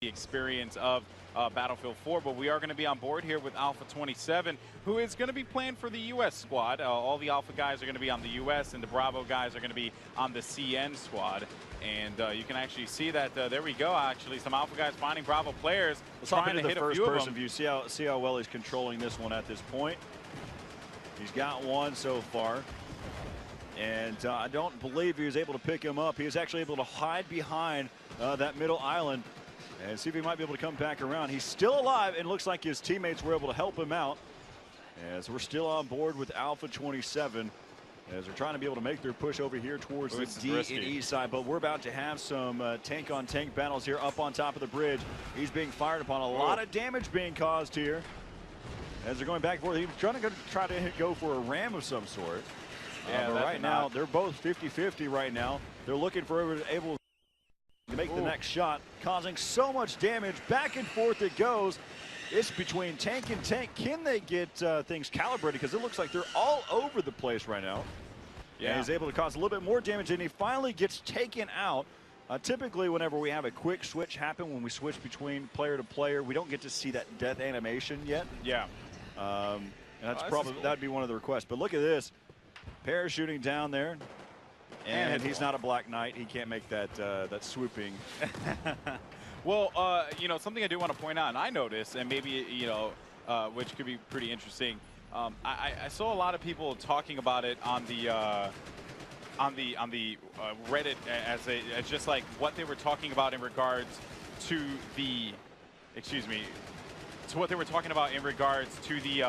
the experience of Battlefield 4, but we are going to be on board here with Alpha 27, who is going to be playing for the U.S. squad. All the Alpha guys are going to be on the U.S., and the Bravo guys are going to be on the CN squad. And you can actually see that there we go. Actually, some Alpha guys finding Bravo players, Let's trying to hit hit the a few of first-person them. view. See how well he's controlling this one at this point. He's got one so far. And I don't believe he was able to pick him up. He was actually able to hide behind that middle island and see if he might be able to come back around. He's still alive, and looks like his teammates were able to help him out. As we're still on board with Alpha 27, as they're trying to be able to make their push over here towards the D and E side. But we're about to have some tank-on-tank battles here up on top of the bridge. He's being fired upon. A lot of damage being caused here as they're going back and forth. He's trying to go for a ram of some sort. Yeah, but right now, they're both 50-50 right now. They're looking for whoever able to make the next shot, causing so much damage. Back and forth it goes. It's between tank and tank. Can they get things calibrated? Because it looks like they're all over the place right now. Yeah, and he's able to cause a little bit more damage, and he finally gets taken out. Typically, whenever we have a quick switch happen, when we switch between player to player, we don't get to see that death animation yet. Yeah. And that's probably cool. That'd be one of the requests. But look at this. Parachuting down there, and he's not a Black Knight. He can't make that that swooping. Well, you know, something I do want to point out, and I noticed, and maybe, you know, which could be pretty interesting. I saw a lot of people talking about it on the Reddit as just like what they were talking about in regards to the, to what they were talking about in regards to the.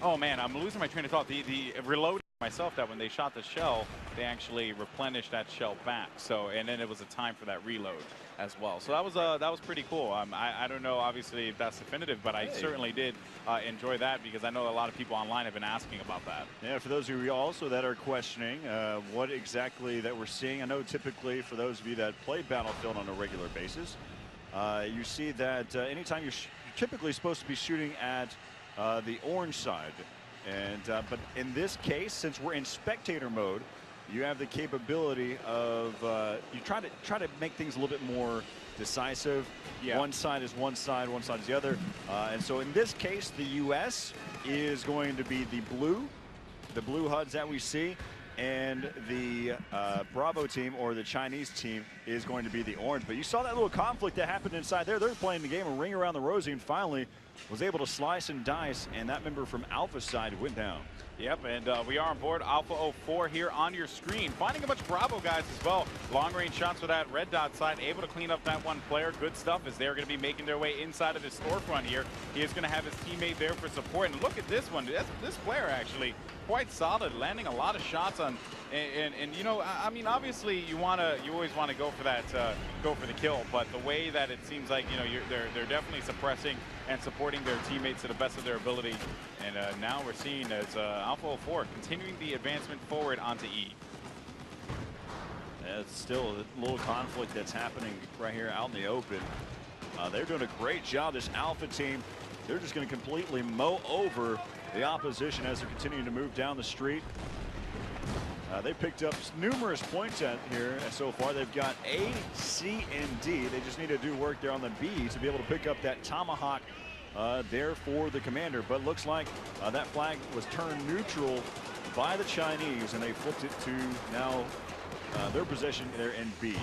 Oh man, I'm losing my train of thought. The reloading myself, that when they shot the shell, they actually replenished that shell back. So, and then it was a time for that reload as well. So that was pretty cool. I don't know, obviously, if that's definitive, but I certainly did enjoy that, because I know a lot of people online have been asking about that. Yeah, for those of you also that are questioning what exactly that we're seeing, I know typically for those of you that play Battlefield on a regular basis, you see that anytime you're typically supposed to be shooting at the orange side. And but in this case, since we're in spectator mode, you have the capability of you try to make things a little bit more decisive. Yeah. One side is one side is the other. And so in this case, the U.S. is going to be the blue HUDs that we see, and the Bravo team, or the Chinese team, is going to be the orange. But you saw that little conflict that happened inside there. They're playing the game, a ring around the rosy, and finally was able to slice and dice, and that member from Alpha side went down. Yep, and we are on board Alpha 04 here on your screen. Finding a bunch of Bravo guys as well. Long-range shots for that red dot side, able to clean up that one player. Good stuff, as they're going to be making their way inside of his storefront here. He is going to have his teammate there for support. And look at this one. This player actually quite solid, landing a lot of shots on. And you know, I mean, obviously you always want to go for that, go for the kill. But the way that it seems like, you know, they're definitely suppressing and supporting their teammates to the best of their ability. And now we're seeing as Alpha 04 continuing the advancement forward onto E. Yeah, it's still a little conflict that's happening right here out in the open. They're doing a great job, this Alpha team. They're just going to completely mow over the opposition as they're continuing to move down the street. They picked up numerous points out here so far. They've got A, C, and D. They just need to do work there on the B to be able to pick up that Tomahawk there for the commander. But looks like that flag was turned neutral by the Chinese, and they flipped it to now their possession there in B.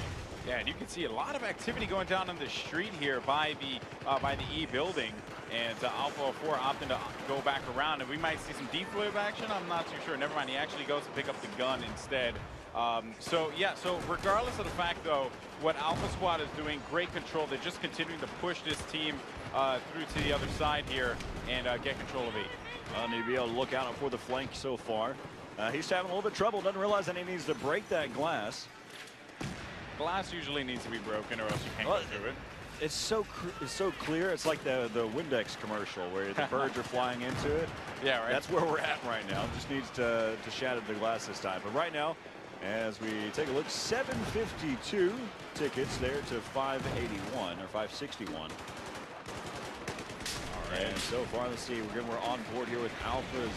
Yeah, and you can see a lot of activity going down on the street here by the E building, and Alpha 04 opting to go back around, and we might see some defib action. I'm not too sure. Never mind, he actually goes to pick up the gun instead. So yeah, so regardless of the fact though, what Alpha Squad is doing, great control. They're just continuing to push this team through to the other side here and get control of E. Need to be able to look out for the flank so far. He's having a little bit of trouble. Doesn't realize that he needs to break that glass. Glass usually needs to be broken, or else you can't go through it. It's so clear. It's like the Windex commercial where the birds are flying into it. Yeah, right. That's where we're at right now. Just needs to shatter the glass this time. But right now, as we take a look, 752 tickets there to 581 or 561. All right. And so far, let's see. We're on board here with Alpha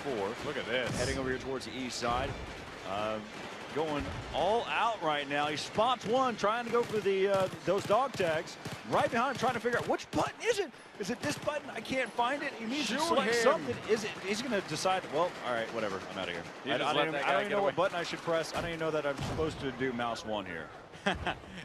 04. Look at this. Heading over here towards the east side. going all out right now. He spots one, trying to go for the those dog tags. Right behind him, trying to figure out which button is it? Is it this button? I can't find it. He needs to select something. Is it? He's going to decide. Well, all right, whatever. I'm out of here. I don't even know what button I should press. I don't even know that I'm supposed to do mouse 1 here.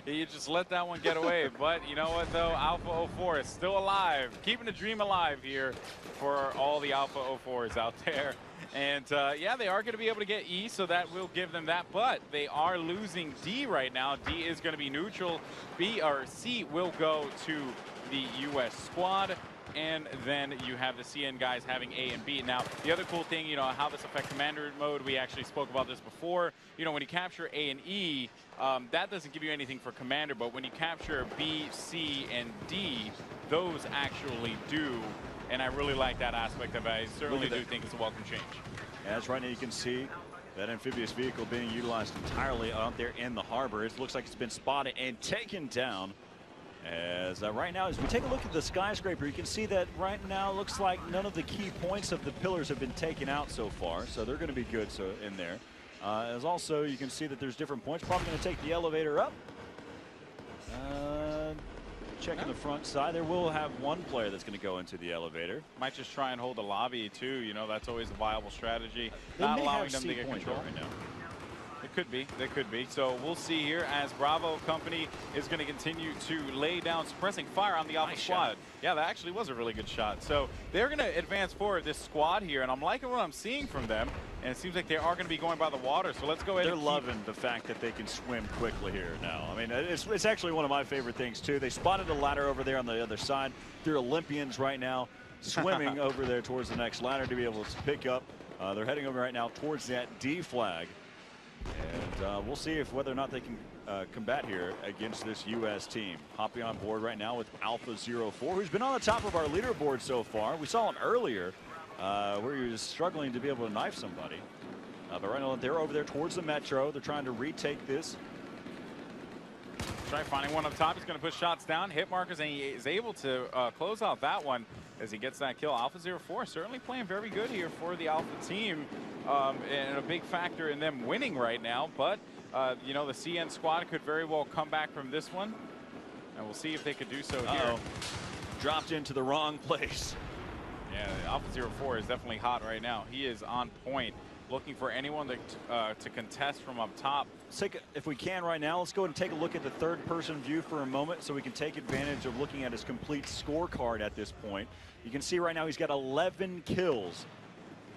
You just let that one get away. But you know what, though? Alpha 04 is still alive, keeping the dream alive here for all the Alpha 04s out there. And yeah, they are going to be able to get E, so that will give them that. But they are losing D right now. D is going to be neutral. B or C will go to the U.S. squad. And then you have the CN guys having A and B. Now, the other cool thing, you know, how this affects commander mode, we actually spoke about this before. You know, when you capture A and E, that doesn't give you anything for commander, but when you capture B, C, and D, those actually do. And I really like that aspect of it. I certainly do think it's a welcome change. As right now you can see that amphibious vehicle being utilized entirely out there in the harbor. It looks like it's been spotted and taken down. As right now, as we take a look at the skyscraper, you can see that right now it looks like none of the key points of the pillars have been taken out so far, so they're going to be good in there. As also, you can see that there's different points. Probably going to take the elevator up. Checking the front side, there will have one player that's going to go into the elevator. Might just try and hold the lobby too. You know, that's always a viable strategy. They Not may allowing have them to get control right now. It could be. They could be. So we'll see here as Bravo Company is going to continue to lay down suppressing fire on the Alpha squad. Yeah, that actually was a really good shot. So they're going to advance forward this squad here, and I'm liking what I'm seeing from them. And it seems like they are going to be going by the water. So let's go ahead. They're loving the fact that they can swim quickly here now. I mean, it's actually one of my favorite things too. They spotted a ladder over there on the other side. They're Olympians right now, swimming over there towards the next ladder to be able to pick up. They're heading over right now towards that D flag. And we'll see whether or not they can combat here against this U.S. team. Hopping on board right now with Alpha 04, who's been on the top of our leaderboard so far. We saw him earlier where he was struggling to be able to knife somebody. But right now they're over there towards the Metro. They're trying to retake this. Try finding one up top. He's going to push shots down, hit markers, and he is able to close out that one as he gets that kill. Alpha 04 certainly playing very good here for the Alpha team, and a big factor in them winning right now. But, you know, the CN squad could very well come back from this one, and we'll see if they could do so here. Dropped into the wrong place. Yeah, Alpha 04 is definitely hot right now. He is on point, looking for anyone to contest from up top. If we can right now, let's go ahead and take a look at the third-person view for a moment so we can take advantage of looking at his complete scorecard at this point. You can see right now he's got 11 kills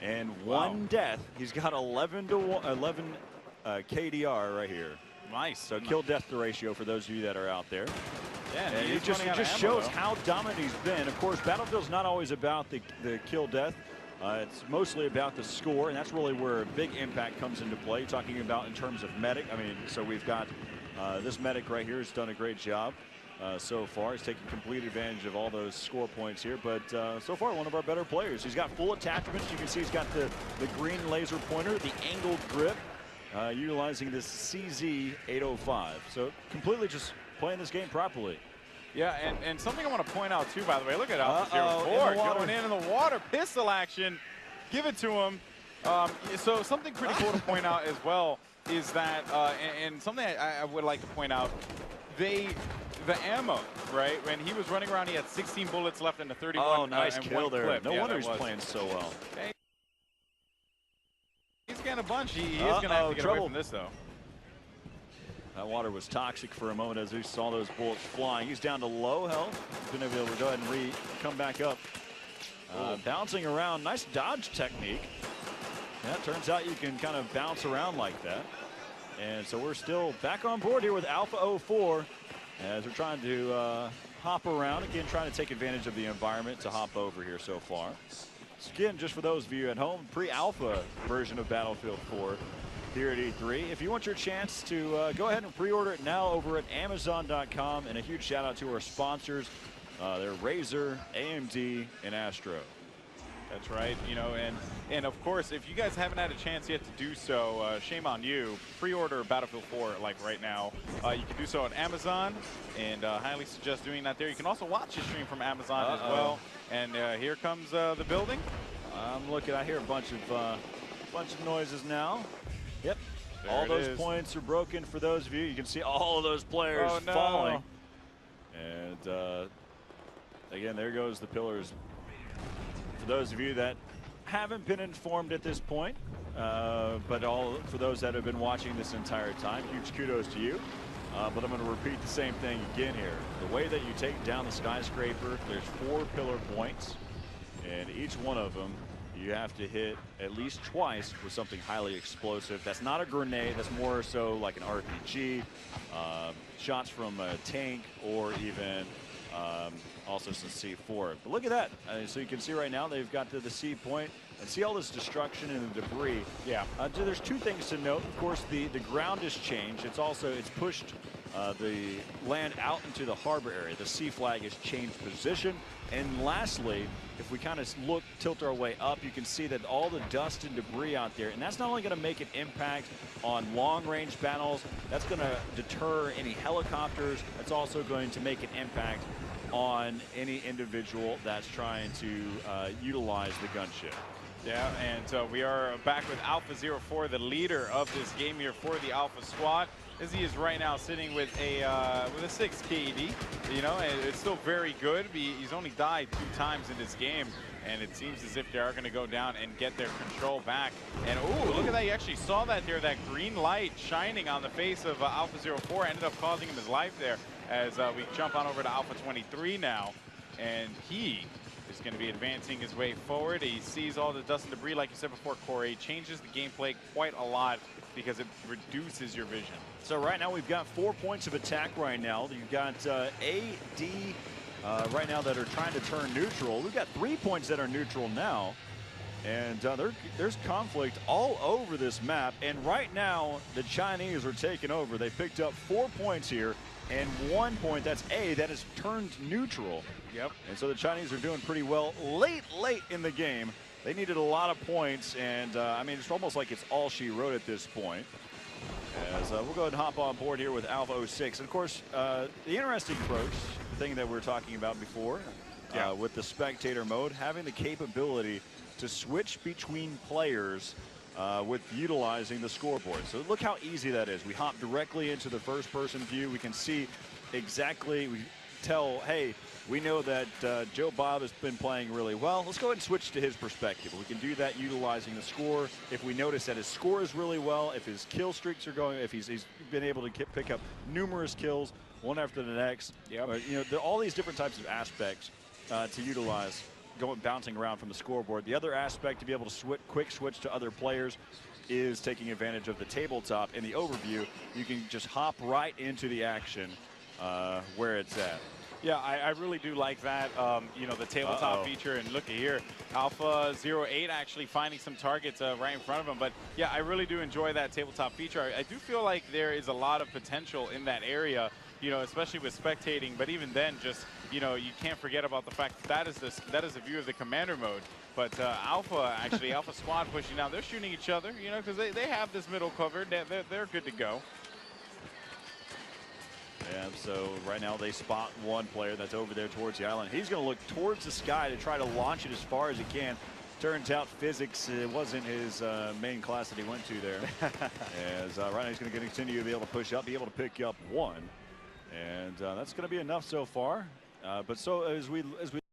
and one death. He's got 11 KDR right here. Nice. So kill-death ratio for those of you that are out there. Yeah, and it just shows how dominant he's been. Of course, Battlefield's not always about the kill-death. It's mostly about the score, and that's really where a big impact comes into play. You're talking about in terms of medic. I mean, so we've got this medic right here has done a great job so far. He's taking complete advantage of all those score points here, but so far one of our better players. He's got full attachments. You can see he's got the green laser pointer, the angled grip, utilizing this CZ805. So completely just playing this game properly. Yeah, and something I want to point out too, by the way, look at Alpha 04 going in the water, pistol action, give it to him. So something pretty cool to point out as well is that, and something I would like to point out, the ammo, right? When he was running around, he had 16 bullets left in the 31. Oh, nice kill there. Clip. No wonder he's playing so well. Okay. He's getting a bunch. He is going to have to get away from this, though. That water was toxic for a moment as we saw those bullets flying. He's down to low health. He's going to be able to go ahead and come back up. Bouncing around. Nice dodge technique. Yeah, it turns out you can kind of bounce around like that. And so we're still back on board here with Alpha 04 as we're trying to hop around. Again, trying to take advantage of the environment to hop over here so far. So again, just for those of you at home, pre-alpha version of Battlefield 4. Here at E3. If you want your chance to go ahead and pre-order it now over at Amazon.com, and a huge shout out to our sponsors. They're Razer, AMD, and Astro. That's right. You know, and of course, if you guys haven't had a chance yet to do so, shame on you. Pre-order Battlefield 4 like right now. You can do so on Amazon, and highly suggest doing that there. You can also watch the stream from Amazon as well. And here comes the building. I'm looking. I hear a bunch of noises now. Yep, All those points are broken for those of you. You can see all of those players falling. And again, there goes the pillars. For those of you that haven't been informed at this point, but for those that have been watching this entire time, huge kudos to you. But I'm going to repeat the same thing again here. The way that you take down the skyscraper, there's 4 pillar points, and each one of them you have to hit at least twice with something highly explosive. That's not a grenade. That's more so like an RPG, shots from a tank, or even also some C4. But look at that. So you can see right now they've got to the C point. And see all this destruction and the debris. Yeah. There's 2 things to note. Of course, the ground has changed. It's pushed the land out into the harbor area. The sea flag has changed position. And lastly, if we kind of tilt our way up, you can see that all the dust and debris out there, and that's not only going to make an impact on long-range battles, that's going to deter any helicopters. That's also going to make an impact on any individual that's trying to utilize the gunship. Yeah, and we are back with Alpha 04, the leader of this game here for the Alpha squad, as he is right now sitting with a 6 KD. You know, and it's still very good. He's only died 2 times in this game, and it seems as if they are going to go down and get their control back. And ooh, look at that! You actually saw that there, that green light shining on the face of Alpha 04, ended up causing him his life there. As we jump on over to Alpha 23 now, and he is going to be advancing his way forward. He sees all the dust and debris, like you said before, Corey. Changes the gameplay quite a lot because it reduces your vision. So right now we've got 4 points of attack right now. You've got AD right now that are trying to turn neutral. We've got 3 points that are neutral now. And there's conflict all over this map. And right now, the Chinese are taking over. They picked up 4 points here. And 1 point, that's A, that has turned neutral. Yep. And so the Chinese are doing pretty well late in the game. They needed a lot of points, and I mean, it's almost like it's all she wrote at this point. As we'll go ahead and hop on board here with Alpha 06. And of course, the interesting approach, the thing that we were talking about before, with the spectator mode, having the capability to switch between players with utilizing the scoreboard. So look how easy that is. We hop directly into the first-person view. We can see exactly, we tell, hey, we know that Joe Bob has been playing really well. Let's go ahead and switch to his perspective. We can do that utilizing the score. If we notice that his score is really well, if his kill streaks are going, if he's been able to pick up numerous kills, one after the next. You know, there are all these different types of aspects to utilize. Bouncing around from the scoreboard. The other aspect to be able to quick switch to other players is taking advantage of the tabletop. In the overview, you can just hop right into the action where it's at. Yeah, I really do like that, you know, the tabletop feature. And look at here, Alpha 08 actually finding some targets right in front of him. But yeah, I really do enjoy that tabletop feature. I do feel like there is a lot of potential in that area, you know, especially with spectating. But even then, just, you know, you can't forget about the fact that that is a view of the commander mode. But Alpha, actually, Alpha squad pushing down. They're shooting each other, you know, because they have this middle covered. They're good to go. Yeah, so right now they spot one player that's over there towards the island. He's going to look towards the sky to try to launch it as far as he can. Turns out physics wasn't his main class that he went to there. As right now he's going to continue to be able to push up, be able to pick up 1. And that's going to be enough so far. But so as we